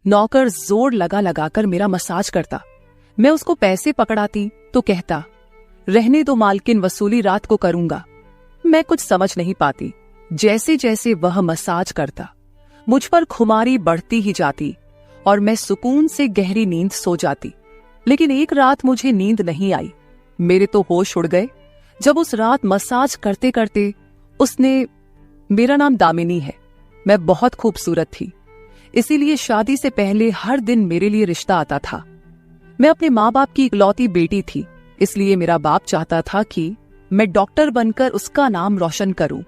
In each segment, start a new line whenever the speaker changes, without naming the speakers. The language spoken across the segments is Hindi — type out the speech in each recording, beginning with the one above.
नौकर जोर लगा लगाकर मेरा मसाज करता। मैं उसको पैसे पकड़ाती तो कहता, रहने दो मालकिन, वसूली रात को करूंगा। मैं कुछ समझ नहीं पाती। जैसे जैसे वह मसाज करता मुझ पर खुमारी बढ़ती ही जाती और मैं सुकून से गहरी नींद सो जाती। लेकिन एक रात मुझे नींद नहीं आई। मेरे तो होश उड़ गए जब उस रात मसाज करते करते उसने, मेरा नाम दामिनी है, मैं बहुत खूबसूरत थी, इसीलिए शादी से पहले हर दिन मेरे लिए रिश्ता आता था। मैं अपने माँ बाप की इकलौती बेटी थी, इसलिए मेरा बाप चाहता था कि मैं डॉक्टर बनकर उसका नाम रोशन करूं।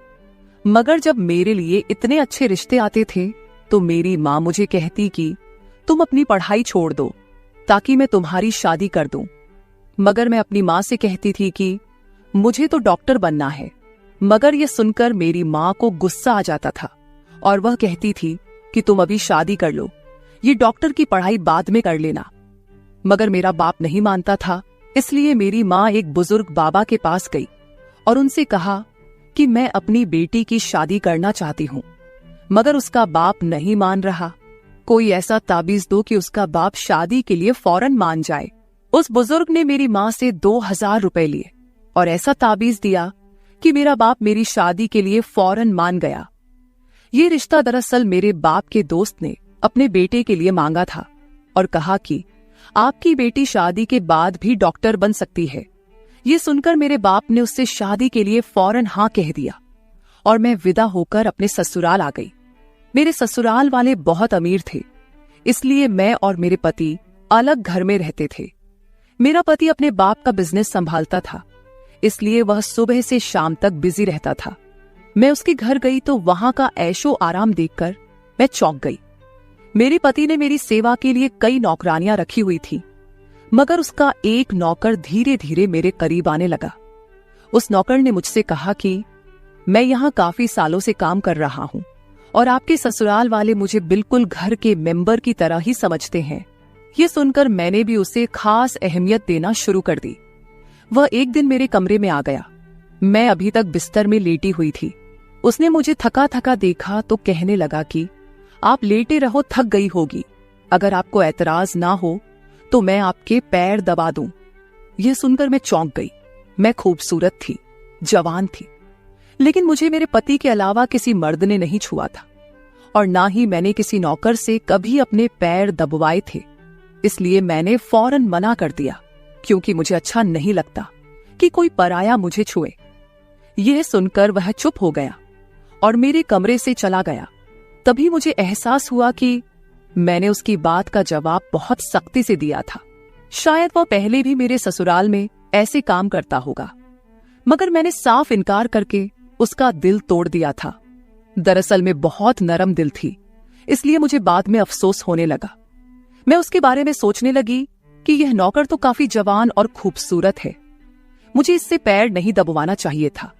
मगर जब मेरे लिए इतने अच्छे रिश्ते आते थे तो मेरी माँ मुझे कहती कि तुम अपनी पढ़ाई छोड़ दो ताकि मैं तुम्हारी शादी कर दूं। मगर मैं अपनी माँ से कहती थी कि मुझे तो डॉक्टर बनना है। मगर यह सुनकर मेरी माँ को गुस्सा आ जाता था और वह कहती थी कि तुम अभी शादी कर लो, ये डॉक्टर की पढ़ाई बाद में कर लेना। मगर मेरा बाप नहीं मानता था, इसलिए मेरी माँ एक बुजुर्ग बाबा के पास गई और उनसे कहा कि मैं अपनी बेटी की शादी करना चाहती हूँ। मगर उसका बाप नहीं मान रहा। कोई ऐसा ताबीज दो कि उसका बाप शादी के लिए फौरन मान जाए। उस बुजुर्ग ने मेरी माँ से 2000 रुपए लिए और ऐसा ताबीज दिया कि मेरा बाप मेरी शादी के लिए फौरन मान गया। ये रिश्ता दरअसल मेरे बाप के दोस्त ने अपने बेटे के लिए मांगा था और कहा कि आपकी बेटी शादी के बाद भी डॉक्टर बन सकती है। ये सुनकर मेरे बाप ने उससे शादी के लिए फौरन हाँ कह दिया और मैं विदा होकर अपने ससुराल आ गई। मेरे ससुराल वाले बहुत अमीर थे, इसलिए मैं और मेरे पति अलग घर में रहते थे। मेरा पति अपने बाप का बिजनेस संभालता था, इसलिए वह सुबह से शाम तक बिजी रहता था। मैं उसके घर गई तो वहां का ऐशो आराम देखकर मैं चौंक गई। मेरे पति ने मेरी सेवा के लिए कई नौकरानियां रखी हुई थी, मगर उसका एक नौकर धीरे धीरे मेरे करीब आने लगा। उस नौकर ने मुझसे कहा कि मैं यहाँ काफी सालों से काम कर रहा हूँ और आपके ससुराल वाले मुझे बिल्कुल घर के मेंबर की तरह ही समझते हैं। ये सुनकर मैंने भी उसे खास अहमियत देना शुरू कर दी। वह एक दिन मेरे कमरे में आ गया। मैं अभी तक बिस्तर में लेटी हुई थी। उसने मुझे थका थका देखा तो कहने लगा कि आप लेटे रहो, थक गई होगी। अगर आपको ऐतराज ना हो तो मैं आपके पैर दबा दूं। यह सुनकर मैं चौंक गई। मैं खूबसूरत थी, जवान थी, लेकिन मुझे मेरे पति के अलावा किसी मर्द ने नहीं छुआ था और ना ही मैंने किसी नौकर से कभी अपने पैर दबवाए थे। इसलिए मैंने फौरन मना कर दिया, क्योंकि मुझे अच्छा नहीं लगता कि कोई पराया मुझे छुए। यह सुनकर वह चुप हो गया और मेरे कमरे से चला गया। तभी मुझे एहसास हुआ कि मैंने उसकी बात का जवाब बहुत सख्ती से दिया था। शायद वह पहले भी मेरे ससुराल में ऐसे काम करता होगा, मगर मैंने साफ इनकार करके उसका दिल तोड़ दिया था। दरअसल मैं बहुत नरम दिल थी, इसलिए मुझे बाद में अफसोस होने लगा। मैं उसके बारे में सोचने लगी कि यह नौकर तो काफी जवान और खूबसूरत है, मुझे इससे पैर नहीं दबवाना चाहिए था।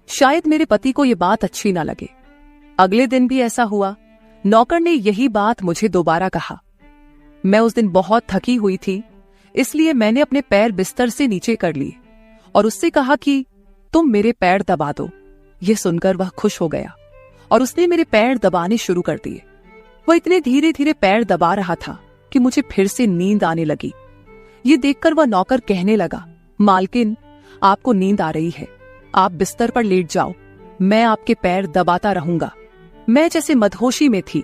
शायद मेरे पति को यह बात अच्छी ना लगे। अगले दिन भी ऐसा हुआ। नौकर ने यही बात मुझे दोबारा कहा। मैं उस दिन बहुत थकी हुई थी, इसलिए मैंने अपने पैर बिस्तर से नीचे कर लिए और उससे कहा कि तुम मेरे पैर दबा दो। यह सुनकर वह खुश हो गया और उसने मेरे पैर दबाने शुरू कर दिए। वह इतने धीरे धीरे पैर दबा रहा था कि मुझे फिर से नींद आने लगी। ये देखकर वह नौकर कहने लगा, मालकिन, आपको नींद आ रही है, आप बिस्तर पर लेट जाओ, मैं आपके पैर दबाता रहूंगा। मैं जैसे मदहोशी में थी,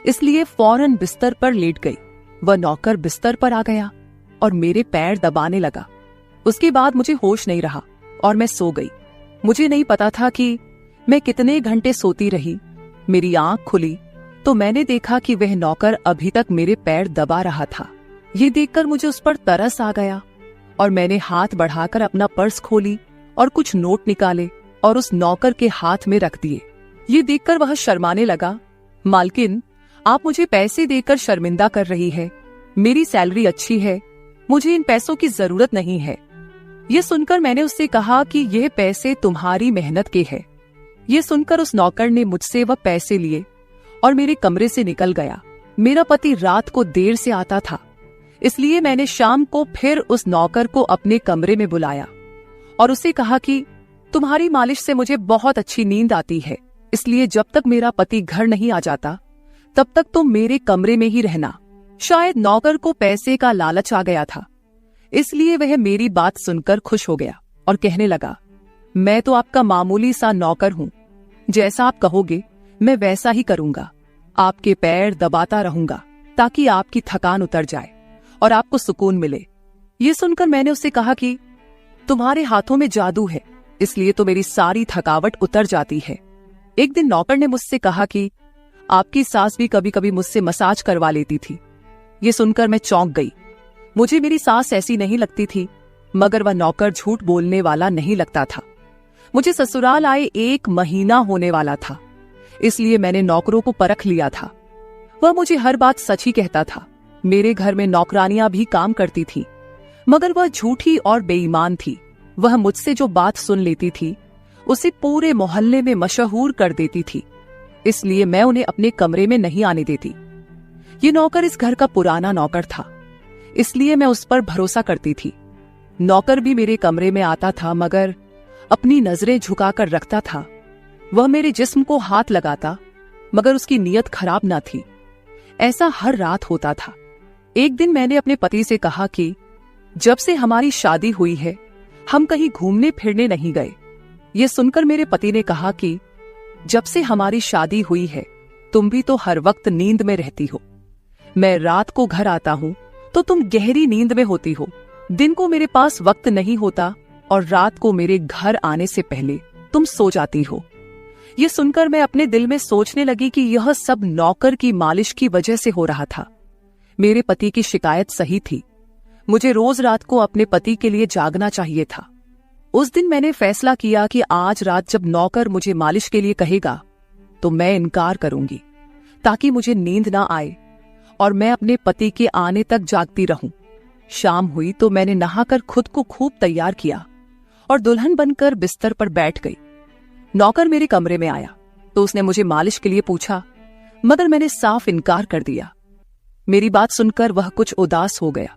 इसलिए फौरन बिस्तर पर लेट गई। वह नौकर बिस्तर पर आ गया और मेरे पैर दबाने लगा। उसके बाद मुझे होश नहीं रहा और मैं सो गई। मुझे नहीं पता था कि मैं कितने घंटे सोती रही। मेरी आंख खुली तो मैंने देखा कि वह नौकर अभी तक मेरे पैर दबा रहा था। ये देखकर मुझे उस पर तरस आ गया और मैंने हाथ बढ़ाकर अपना पर्स खोली और कुछ नोट निकाले और उस नौकर के हाथ में रख दिए। ये देखकर वह शर्माने लगा। मालकिन, आप मुझे पैसे देकर शर्मिंदा कर रही है। मेरी सैलरी अच्छी है, मुझे इन पैसों की जरूरत नहीं है। ये सुनकर मैंने उससे कहा कि यह पैसे तुम्हारी मेहनत के हैं। ये सुनकर उस नौकर ने मुझसे वह पैसे लिए और मेरे कमरे से निकल गया। मेरा पति रात को देर से आता था, इसलिए मैंने शाम को फिर उस नौकर को अपने कमरे में बुलाया और उससे कहा कि तुम्हारी मालिश से मुझे बहुत अच्छी नींद आती है, इसलिए जब तक मेरा पति घर नहीं आ जाता तब तक तुम मेरे कमरे में ही रहना। शायद नौकर को पैसे का लालच आ गया था, इसलिए वह मेरी बात सुनकर खुश हो गया और कहने लगा, मैं तो आपका मामूली सा नौकर हूं, जैसा आप कहोगे मैं वैसा ही करूंगा। आपके पैर दबाता रहूंगा ताकि आपकी थकान उतर जाए और आपको सुकून मिले। ये सुनकर मैंने उससे कहा कि तुम्हारे हाथों में जादू है, इसलिए तो मेरी सारी थकावट उतर जाती है। एक दिन नौकर ने मुझसे कहा कि आपकी सास भी कभी कभी मुझसे मसाज करवा लेती थी। ये सुनकर मैं चौंक गई। मुझे मेरी सास ऐसी नहीं लगती थी, मगर वह नौकर झूठ बोलने वाला नहीं लगता था। मुझे ससुराल आए 1 महीना होने वाला था, इसलिए मैंने नौकरों को परख लिया था। वह मुझे हर बात सच ही कहता था। मेरे घर में नौकरानियां भी काम करती थी, मगर वह झूठी और बेईमान थी। वह मुझसे जो बात सुन लेती थी उसे पूरे मोहल्ले में मशहूर कर देती थी, इसलिए मैं उन्हें अपने कमरे में नहीं आने देती। ये नौकर इस घर का पुराना नौकर था, इसलिए मैं उस पर भरोसा करती थी। नौकर भी मेरे कमरे में आता था, मगर अपनी नजरें झुकाकर रखता था। वह मेरे जिस्म को हाथ लगाता, मगर उसकी नीयत खराब न थी। ऐसा हर रात होता था। एक दिन मैंने अपने पति से कहा कि जब से हमारी शादी हुई है हम कहीं घूमने फिरने नहीं गए। ये सुनकर मेरे पति ने कहा कि जब से हमारी शादी हुई है तुम भी तो हर वक्त नींद में रहती हो। मैं रात को घर आता हूं तो तुम गहरी नींद में होती हो। दिन को मेरे पास वक्त नहीं होता और रात को मेरे घर आने से पहले तुम सो जाती हो। ये सुनकर मैं अपने दिल में सोचने लगी कि यह सब नौकर की मालिश की वजह से हो रहा था। मेरे पति की शिकायत सही थी। मुझे रोज रात को अपने पति के लिए जागना चाहिए था। उस दिन मैंने फैसला किया कि आज रात जब नौकर मुझे मालिश के लिए कहेगा तो मैं इनकार करूंगी, ताकि मुझे नींद ना आए और मैं अपने पति के आने तक जागती रहूं। शाम हुई तो मैंने नहाकर खुद को खूब तैयार किया और दुल्हन बनकर बिस्तर पर बैठ गई। नौकर मेरे कमरे में आया तो उसने मुझे मालिश के लिए पूछा, मगर मैंने साफ इनकार कर दिया। मेरी बात सुनकर वह कुछ उदास हो गया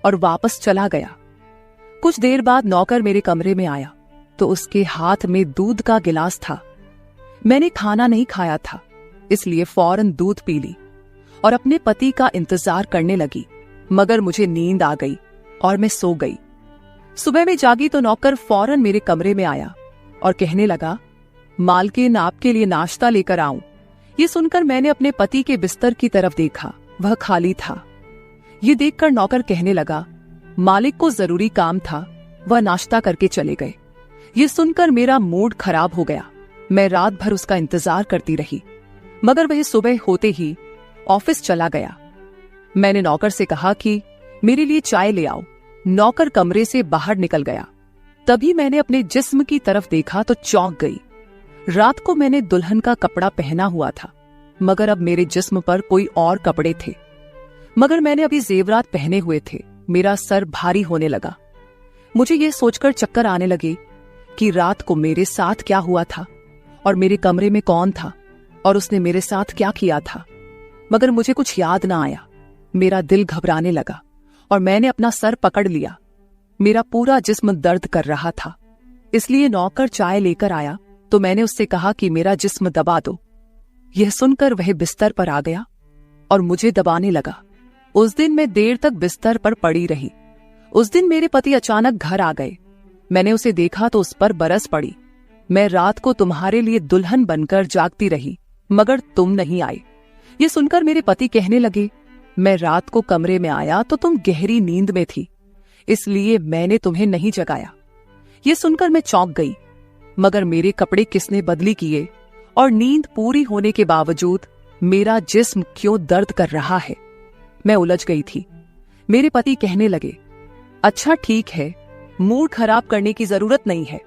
और वापस चला गया। कुछ देर बाद नौकर मेरे कमरे में आया तो उसके हाथ में दूध का गिलास था। मैंने खाना नहीं खाया था, इसलिए फौरन दूध पी ली और अपने पति का इंतजार करने लगी, मगर मुझे नींद आ गई और मैं सो गई। सुबह में जागी तो नौकर फौरन मेरे कमरे में आया और कहने लगा, मालकिन आपके लिए नाश्ता लेकर आऊं। ये सुनकर मैंने अपने पति के बिस्तर की तरफ देखा, वह खाली था। ये देखकर नौकर कहने लगा, मालिक को जरूरी काम था, वह नाश्ता करके चले गए। ये सुनकर मेरा मूड खराब हो गया। मैं रात भर उसका इंतजार करती रही, मगर वह सुबह होते ही ऑफिस चला गया। मैंने नौकर से कहा कि मेरे लिए चाय ले आओ। नौकर कमरे से बाहर निकल गया। तभी मैंने अपने जिस्म की तरफ देखा तो चौंक गई। रात को मैंने दुल्हन का कपड़ा पहना हुआ था, मगर अब मेरे जिस्म पर कोई और कपड़े थे। मगर मैंने अभी जेवरात पहने हुए थे। मेरा सर भारी होने लगा। मुझे यह सोचकर चक्कर आने लगे कि रात को मेरे साथ क्या हुआ था और मेरे कमरे में कौन था और उसने मेरे साथ क्या किया था, मगर मुझे कुछ याद ना आया। मेरा दिल घबराने लगा और मैंने अपना सर पकड़ लिया। मेरा पूरा जिस्म दर्द कर रहा था, इसलिए नौकर चाय लेकर आया तो मैंने उससे कहा कि मेरा जिस्म दबा दो। यह सुनकर वह बिस्तर पर आ गया और मुझे दबाने लगा। उस दिन मैं देर तक बिस्तर पर पड़ी रही। उस दिन मेरे पति अचानक घर आ गए। मैंने उसे देखा तो उस पर बरस पड़ी। मैं रात को तुम्हारे लिए दुल्हन बनकर जागती रही, मगर तुम नहीं आए। ये सुनकर मेरे पति कहने लगे, मैं रात को कमरे में आया तो तुम गहरी नींद में थी, इसलिए मैंने तुम्हें नहीं जगाया। ये सुनकर मैं चौंक गई, मगर मेरे कपड़े किसने बदली किए और नींद पूरी होने के बावजूद मेरा जिस्म क्यों दर्द कर रहा है। मैं उलझ गई थी। मेरे पति कहने लगे, अच्छा ठीक है, मूड खराब करने की जरूरत नहीं है।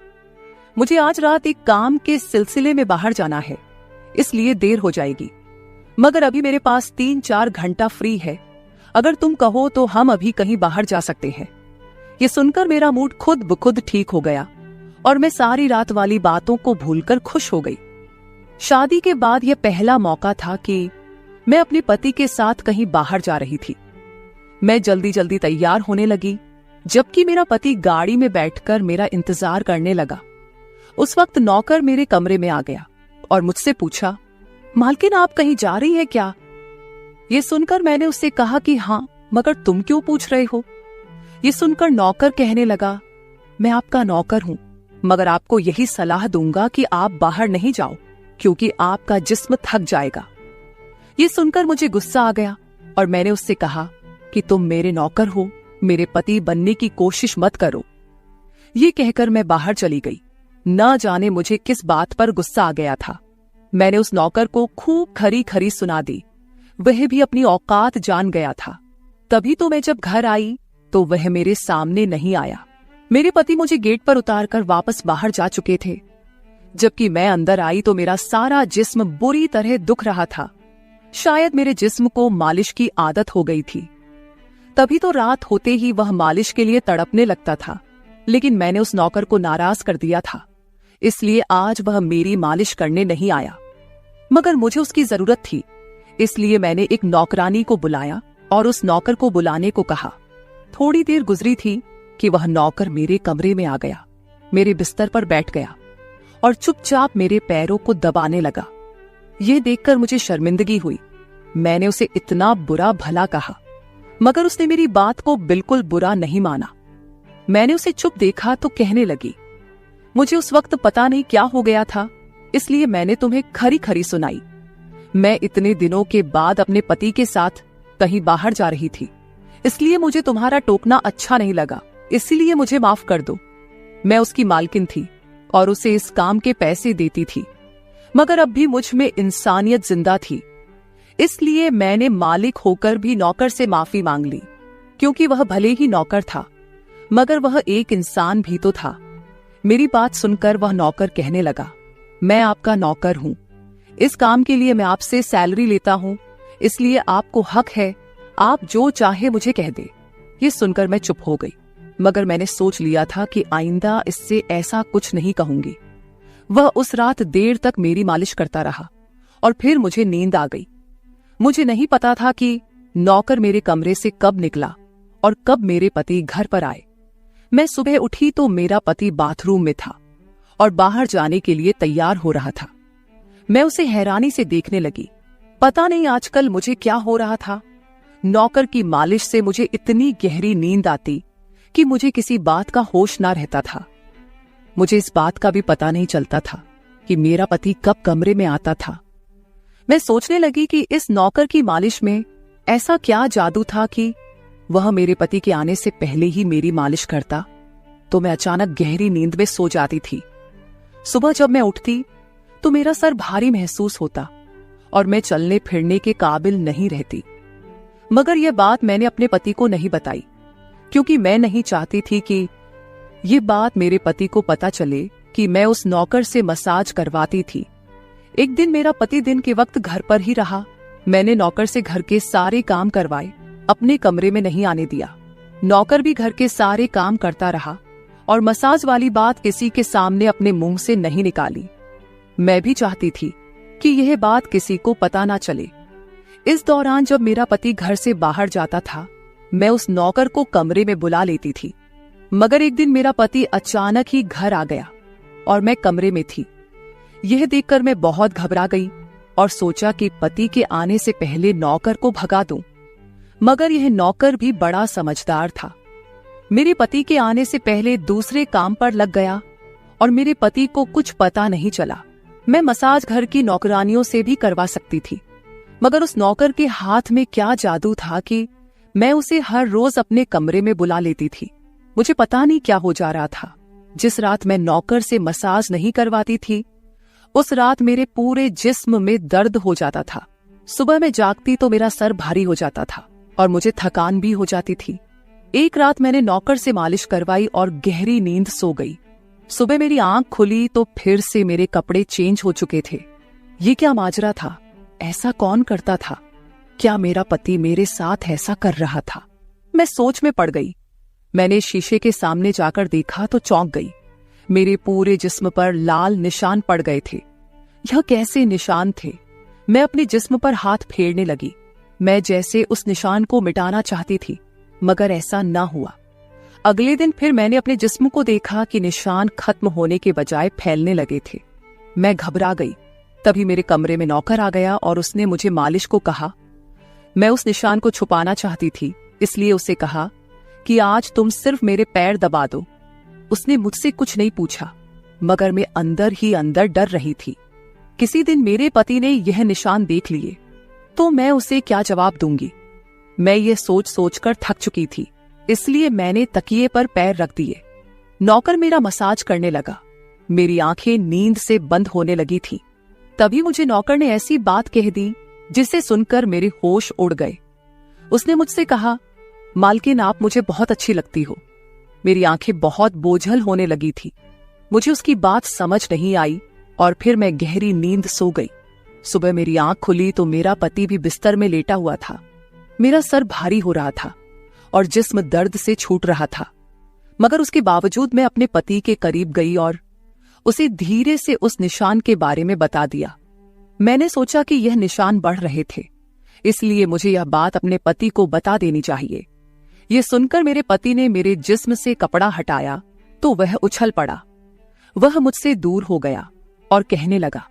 मुझे आज रात एक काम के सिलसिले में बाहर जाना है, इसलिए देर हो जाएगी, मगर अभी मेरे पास 3-4 घंटा फ्री है। अगर तुम कहो तो हम अभी कहीं बाहर जा सकते हैं। ये सुनकर मेरा मूड खुद ब खुद ठीक हो गया और मैं सारी रात वाली बातों को भूलकर खुश हो गई। शादी के बाद यह पहला मौका था कि मैं अपने पति के साथ कहीं बाहर जा रही थी। मैं जल्दी जल्दी तैयार होने लगी, जबकि मेरा पति गाड़ी में बैठकर मेरा इंतजार करने लगा। उस वक्त नौकर मेरे कमरे में आ गया और मुझसे पूछा, मालकिन, आप कहीं जा रही हैं क्या? ये सुनकर मैंने उससे कहा कि हाँ, मगर तुम क्यों पूछ रहे हो? ये सुनकर नौकर कहने लगा, मैं आपका नौकर हूं, मगर आपको यही सलाह दूंगा कि आप बाहर नहीं जाओ, क्योंकि आपका जिस्म थक जाएगा। ये सुनकर मुझे गुस्सा आ गया और मैंने उससे कहा कि तुम मेरे नौकर हो, मेरे पति बनने की कोशिश मत करो। ये कहकर मैं बाहर चली गई। न जाने मुझे किस बात पर गुस्सा आ गया था। मैंने उस नौकर को खूब खरी खरी सुना दी। वह भी अपनी औकात जान गया था। तभी तो मैं जब घर आई तो वह मेरे सामने नहीं आया। मेरे पति मुझे गेट पर उतारकर वापस बाहर जा चुके थे। जबकि मैं अंदर आई तो मेरा सारा जिस्म बुरी तरह दुख रहा था। शायद मेरे जिस्म को मालिश की आदत हो गई थी। तभी तो रात होते ही वह मालिश के लिए तड़पने लगता था। लेकिन मैंने उस नौकर को नाराज कर दिया था, इसलिए आज वह मेरी मालिश करने नहीं आया। मगर मुझे उसकी जरूरत थी, इसलिए मैंने एक नौकरानी को बुलाया और उस नौकर को बुलाने को कहा। थोड़ी देर गुजरी थी कि वह नौकर मेरे कमरे में आ गया, मेरे बिस्तर पर बैठ गया और चुपचाप मेरे पैरों को दबाने लगा। यह देखकर मुझे शर्मिंदगी हुई। मैंने उसे इतना बुरा भला कहा, मगर उसने मेरी बात को बिल्कुल बुरा नहीं माना। मैंने उसे चुप देखा तो कहने लगी, मुझे उस वक्त पता नहीं क्या हो गया था, इसलिए मैंने तुम्हें खरी खरी सुनाई। मैं इतने दिनों के बाद अपने पति के साथ कहीं बाहर जा रही थी, इसलिए मुझे तुम्हारा टोकना अच्छा नहीं लगा, इसलिए मुझे माफ कर दो। मैं उसकी मालकिन थी और उसे इस काम के पैसे देती थी, मगर अब भी मुझ में इंसानियत जिंदा थी, इसलिए मैंने मालिक होकर भी नौकर से माफी मांग ली। क्योंकि वह भले ही नौकर था, मगर वह एक इंसान भी तो था। मेरी बात सुनकर वह नौकर कहने लगा, मैं आपका नौकर हूं, इस काम के लिए मैं आपसे सैलरी लेता हूं, इसलिए आपको हक है, आप जो चाहे मुझे कह दे। ये सुनकर मैं चुप हो गई, मगर मैंने सोच लिया था कि आइंदा इससे ऐसा कुछ नहीं कहूंगी। वह उस रात देर तक मेरी मालिश करता रहा और फिर मुझे नींद आ गई। मुझे नहीं पता था कि नौकर मेरे कमरे से कब निकला और कब मेरे पति घर पर आए। मैं सुबह उठी तो मेरा पति बाथरूम में था और बाहर जाने के लिए तैयार हो रहा था। मैं उसे हैरानी से देखने लगी। पता नहीं आजकल मुझे क्या हो रहा था। नौकर की मालिश से मुझे इतनी गहरी नींद आती कि मुझे किसी बात का होश ना रहता था। मुझे इस बात का भी पता नहीं चलता था कि मेरा पति कब कमरे में आता था। मैं सोचने लगी कि इस नौकर की मालिश में ऐसा क्या जादू था कि वह मेरे पति के आने से पहले ही मेरी मालिश करता। तो मैं अचानक गहरी नींद में सो जाती थी। सुबह जब मैं उठती तो मेरा सर भारी महसूस होता और मैं चलने फिरने के काबिल नहीं रहती। मगर यह बात मैंने अपने पति को नहीं बताई, क्योंकि मैं नहीं चाहती थी कि ये बात मेरे पति को पता चले कि मैं उस नौकर से मसाज करवाती थी। एक दिन मेरा पति दिन के वक्त घर पर ही रहा। मैंने नौकर से घर के सारे काम करवाए, अपने कमरे में नहीं आने दिया। नौकर भी घर के सारे काम करता रहा और मसाज वाली बात किसी के सामने अपने मुंह से नहीं निकाली। मैं भी चाहती थी कि यह बात किसी को पता ना चले। इस दौरान जब मेरा पति घर से बाहर जाता था, मैं उस नौकर को कमरे में बुला लेती थी। मगर एक दिन मेरा पति अचानक ही घर आ गया और मैं कमरे में थी। यह देखकर मैं बहुत घबरा गई और सोचा कि पति के आने से पहले नौकर को भगा दूं। मगर यह नौकर भी बड़ा समझदार था। मेरे पति के आने से पहले दूसरे काम पर लग गया और मेरे पति को कुछ पता नहीं चला। मैं मसाज घर की नौकरानियों से भी करवा सकती थी, मगर उस नौकर के हाथ में क्या जादू था कि मैं उसे हर रोज अपने कमरे में बुला लेती थी। मुझे पता नहीं क्या हो जा रहा था। जिस रात मैं नौकर से मसाज नहीं करवाती थी, उस रात मेरे पूरे जिस्म में दर्द हो जाता था। सुबह में जागती तो मेरा सर भारी हो जाता था और मुझे थकान भी हो जाती थी। एक रात मैंने नौकर से मालिश करवाई और गहरी नींद सो गई। सुबह मेरी आंख खुली तो फिर से मेरे कपड़े चेंज हो चुके थे। ये क्या माजरा था? ऐसा कौन करता था? क्या मेरा पति मेरे साथ ऐसा कर रहा था? मैं सोच में पड़ गई। मैंने शीशे के सामने जाकर देखा तो चौंक गई। मेरे पूरे जिस्म पर लाल निशान पड़ गए थे। यह कैसे निशान थे? मैं अपने जिस्म पर हाथ फेरने लगी। मैं जैसे उस निशान को मिटाना चाहती थी, मगर ऐसा ना हुआ। अगले दिन फिर मैंने अपने जिस्म को देखा कि निशान खत्म होने के बजाय फैलने लगे थे। मैं घबरा गई। तभी मेरे कमरे में नौकर आ गया और उसने मुझे मालिश को कहा। मैं उस निशान को छुपाना चाहती थी, इसलिए उसे कहा कि आज तुम सिर्फ मेरे पैर दबा दो। उसने मुझसे कुछ नहीं पूछा, मगर मैं अंदर ही अंदर डर रही थी। किसी दिन मेरे पति ने यह निशान देख लिए तो मैं उसे क्या जवाब दूंगी। मैं ये सोच सोचकर थक चुकी थी, इसलिए मैंने तकिए पर पैर रख दिए। नौकर मेरा मसाज करने लगा। मेरी आंखें नींद से बंद होने लगी थी। तभी मुझे नौकर ने ऐसी बात कह दी जिसे सुनकर मेरे होश उड़ गए। उसने मुझसे कहा, मालकिन आप मुझे बहुत अच्छी लगती हो। मेरी आंखें बहुत बोझल होने लगी थी। मुझे उसकी बात समझ नहीं आई और फिर मैं गहरी नींद सो गई। सुबह मेरी आंख खुली तो मेरा पति भी बिस्तर में लेटा हुआ था। मेरा सर भारी हो रहा था और जिस्म दर्द से छूट रहा था, मगर उसके बावजूद मैं अपने पति के करीब गई और उसे धीरे से उस निशान के बारे में बता दिया। मैंने सोचा कि यह निशान बढ़ रहे थे, इसलिए मुझे यह बात अपने पति को बता देनी चाहिए। यह सुनकर मेरे पति ने मेरे जिस्म से कपड़ा हटाया तो वह उछल पड़ा। वह मुझसे दूर हो गया और कहने लगा,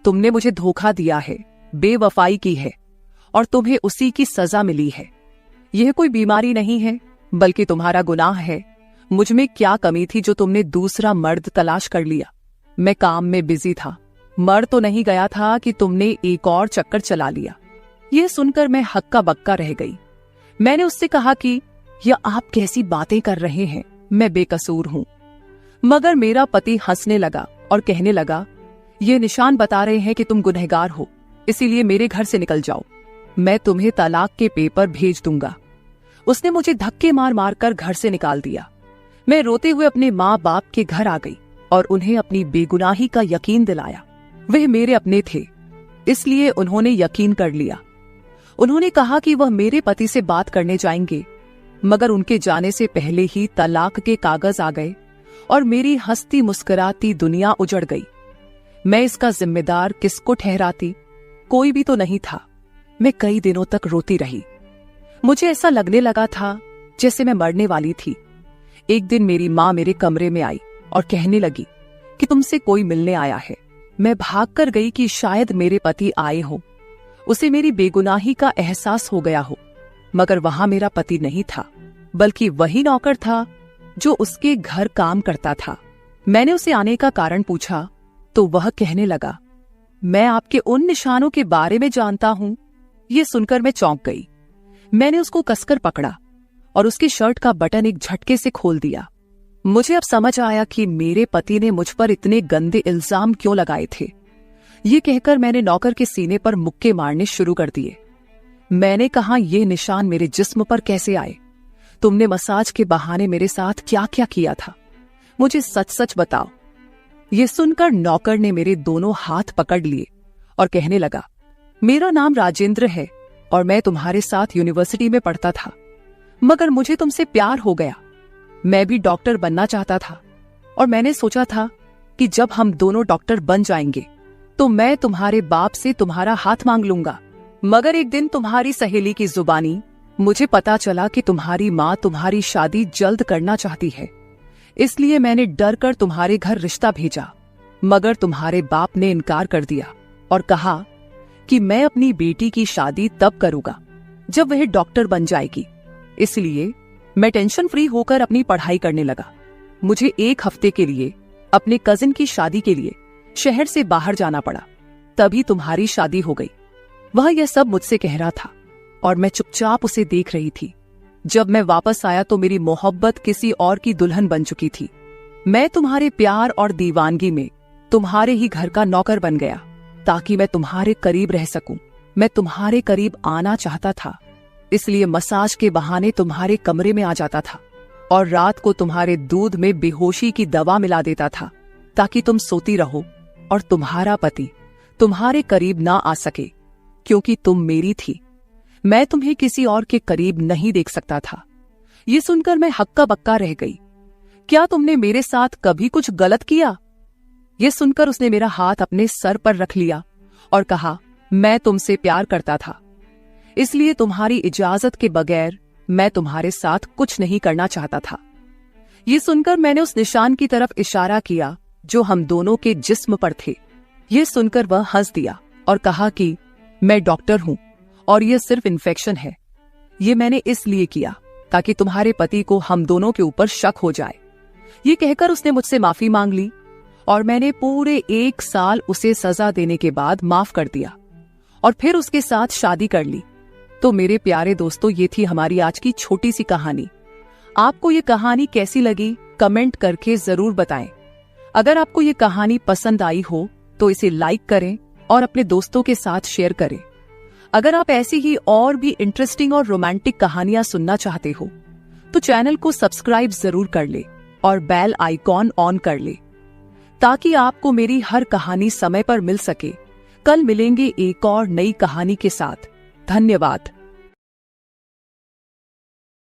तुमने मुझे धोखा दिया है, बेवफाई की है और तुम्हें उसी की सजा मिली है। यह कोई बीमारी नहीं है, बल्कि तुम्हारा गुनाह है। मुझ में क्या कमी थी जो तुमने दूसरा मर्द तलाश कर लिया। मैं काम में बिजी था, मर तो नहीं गया था कि तुमने एक और चक्कर चला लिया। यह सुनकर मैं हक्का बक्का रह गई। मैंने उससे कहा कि यह आप कैसी बातें कर रहे हैं, मैं बेकसूर हूं। मगर मेरा पति हंसने लगा और कहने लगा, ये निशान बता रहे हैं कि तुम गुनहगार हो, इसीलिए मेरे घर से निकल जाओ, मैं तुम्हें तलाक के पेपर भेज दूंगा। उसने मुझे धक्के मार मार कर घर से निकाल दिया। मैं रोते हुए अपने माँ बाप के घर आ गई और उन्हें अपनी बेगुनाही का यकीन दिलाया। वह मेरे अपने थे, इसलिए उन्होंने यकीन कर लिया। उन्होंने कहा कि वह मेरे पति से बात करने जाएंगे, मगर उनके जाने से पहले ही तलाक के कागज आ गए और मेरी हंसती मुस्कुराती दुनिया उजड़ गई। मैं इसका जिम्मेदार किसको ठहराती? कोई भी तो नहीं था। मैं कई दिनों तक रोती रही। मुझे ऐसा लगने लगा था जैसे मैं मरने वाली थी। एक दिन मेरी माँ मेरे कमरे में आई और कहने लगी कि तुमसे कोई मिलने आया है। मैं भागकर गई कि शायद मेरे पति आए हो, उसे मेरी बेगुनाही का एहसास हो गया हो। मगर वहां मेरा पति नहीं था, बल्कि वही नौकर था जो उसके घर काम करता था। मैंने उसे आने का कारण पूछा तो वह कहने लगा, मैं आपके उन निशानों के बारे में जानता हूं। यह सुनकर मैं चौंक गई। मैंने उसको कसकर पकड़ा और उसकी शर्ट का बटन एक झटके से खोल दिया। मुझे अब समझ आया कि मेरे पति ने मुझ पर इतने गंदे इल्जाम क्यों लगाए थे। ये कहकर मैंने नौकर के सीने पर मुक्के मारने शुरू कर दिए। मैंने कहा, ये निशान मेरे जिस्म पर कैसे आए? तुमने मसाज के बहाने मेरे साथ क्या क्या किया था? मुझे सच सच बताओ। ये सुनकर नौकर ने मेरे दोनों हाथ पकड़ लिए और कहने लगा, मेरा नाम राजेंद्र है और मैं तुम्हारे साथ यूनिवर्सिटी में पढ़ता था, मगर मुझे तुमसे प्यार हो गया। मैं भी डॉक्टर बनना चाहता था और मैंने सोचा था कि जब हम दोनों डॉक्टर बन जाएंगे तो मैं तुम्हारे बाप से तुम्हारा हाथ मांग लूंगा। मगर एक दिन तुम्हारी सहेली की जुबानी मुझे पता चला कि तुम्हारी माँ तुम्हारी शादी जल्द करना चाहती है, इसलिए मैंने डर कर तुम्हारे घर रिश्ता भेजा। मगर तुम्हारे बाप ने इनकार कर दिया और कहा कि मैं अपनी बेटी की शादी तब करूंगा जब वह डॉक्टर बन जाएगी। इसलिए मैं टेंशन फ्री होकर अपनी पढ़ाई करने लगा। मुझे एक हफ्ते के लिए अपने कजिन की शादी के लिए शहर से बाहर जाना पड़ा। तभी तुम्हारी शादी हो गई। वह यह सब मुझसे कह रहा था और मैं चुपचाप उसे देख रही थी। जब मैं वापस आया तो मेरी मोहब्बत किसी और की दुल्हन बन चुकी थी। मैं तुम्हारे प्यार और दीवानगी में तुम्हारे ही घर का नौकर बन गया ताकि मैं तुम्हारे करीब रह सकूं। मैं तुम्हारे करीब आना चाहता था, इसलिए मसाज के बहाने तुम्हारे कमरे में आ जाता था और रात को तुम्हारे दूध में बेहोशी की दवा मिला देता था ताकि तुम सोती रहो और तुम्हारा पति तुम्हारे करीब ना आ सके, क्योंकि तुम मेरी थी। मैं तुम्हें किसी और के करीब नहीं देख सकता था। ये सुनकर मैं हक्का बक्का रह गई। क्या तुमने मेरे साथ कभी कुछ गलत किया? ये सुनकर उसने मेरा हाथ अपने सर पर रख लिया और कहा, मैं तुमसे प्यार करता था, इसलिए तुम्हारी इजाजत के बगैर मैं तुम्हारे साथ कुछ नहीं करना चाहता था। ये सुनकर मैंने उस निशान की तरफ इशारा किया जो हम दोनों के जिस्म पर थे। ये सुनकर वह हंस दिया और कहा कि मैं डॉक्टर हूं और यह सिर्फ इन्फेक्शन है। ये मैंने इसलिए किया ताकि तुम्हारे पति को हम दोनों के ऊपर शक हो जाए। ये कहकर उसने मुझसे माफी मांग ली और मैंने पूरे 1 साल उसे सजा देने के बाद माफ कर दिया और फिर उसके साथ शादी कर ली। तो मेरे प्यारे दोस्तों, ये थी हमारी आज की छोटी सी कहानी। आपको ये कहानी कैसी लगी कमेंट करके जरूर बताएं। अगर आपको ये कहानी पसंद आई हो तो इसे लाइक करें और अपने दोस्तों के साथ शेयर करें। अगर आप ऐसी ही और भी इंटरेस्टिंग और रोमांटिक कहानियां सुनना चाहते हो तो चैनल को सब्सक्राइब जरूर कर ले और बेल आइकॉन ऑन कर ले ताकि आपको मेरी हर कहानी समय पर मिल सके। कल मिलेंगे एक और नई कहानी के साथ। धन्यवाद।